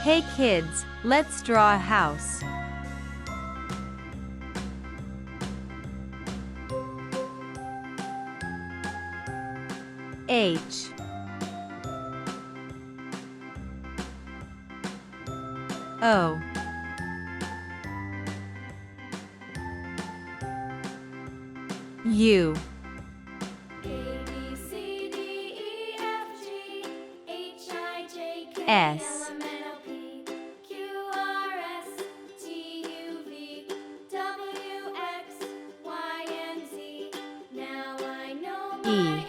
Hey kids, let's draw a house. H O U S E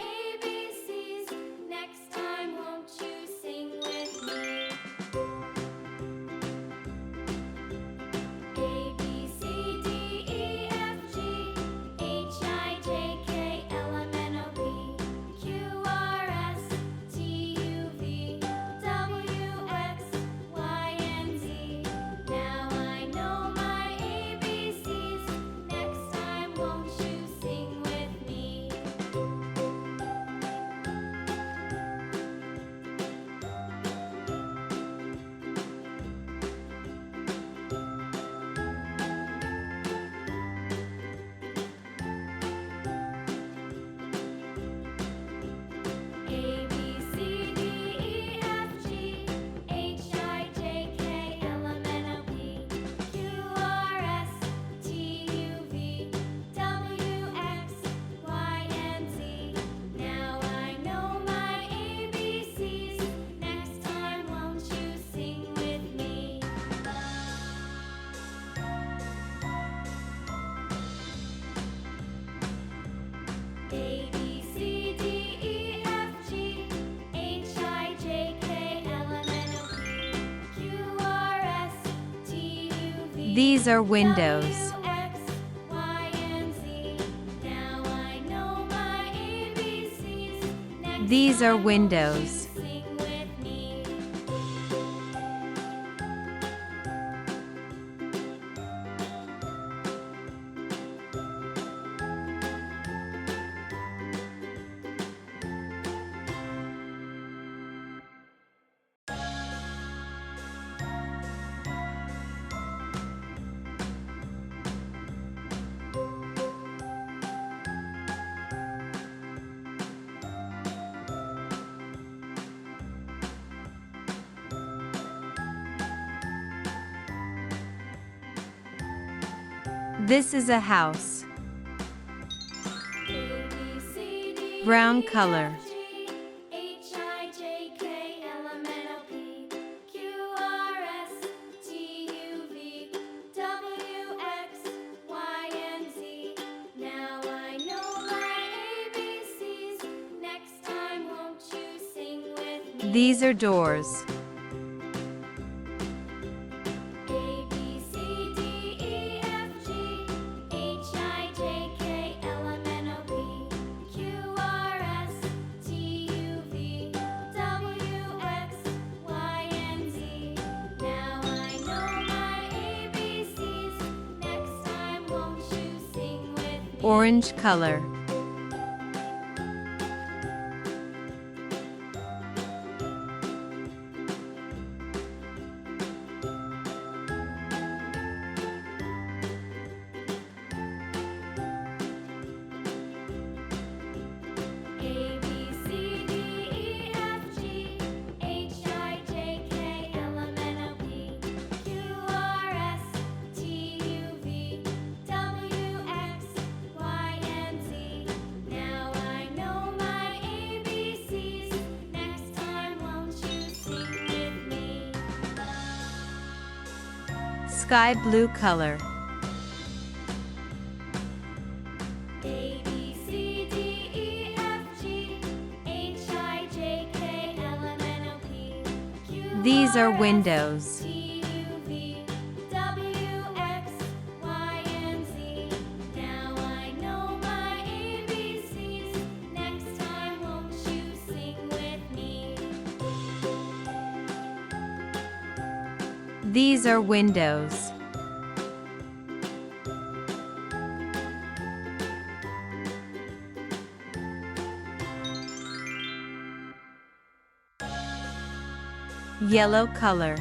These are windows. These are windows. This is a house. Brown color. These are doors. Orange color. Sky blue color. These are windows. These are windows. Yellow color.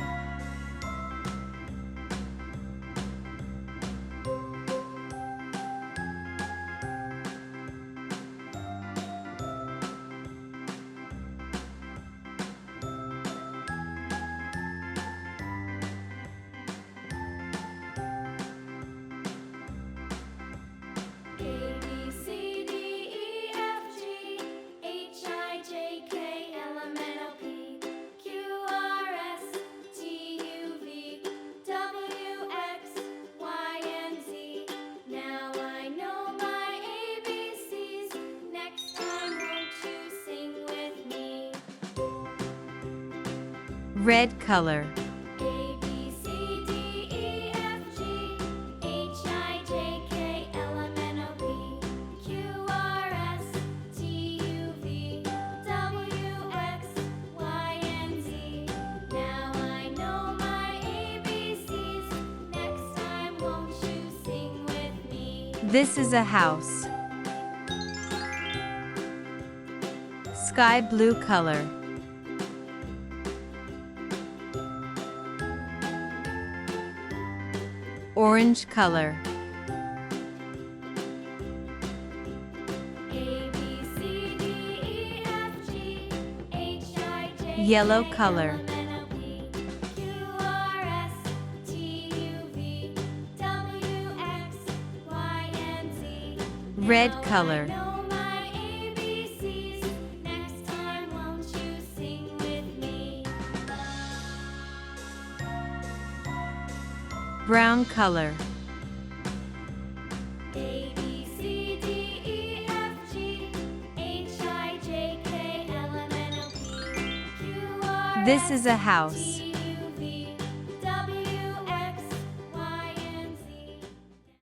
Red color. A, B, C, D, E, F, G, H, I, J, K, L, M, N, O, P, Q, R, S, T, U, V, W, X, Y, and Z. Now I know my ABCs. Next time, won't you sing with me? This is a house. Sky blue color. Orange color. A, B, C, D, E, F, G, H, I, J, Yellow K, color. L, M, N, O, P, Q, R, S, T, U, V, W, X, Y, and Z. Red Now color. I know my ABCs. Next time, won't you sing with me? Brown color. A, B, C, D, E, F, G, H, I, J, K, L, M, N, O, P, Q, R, This is a S, house. T,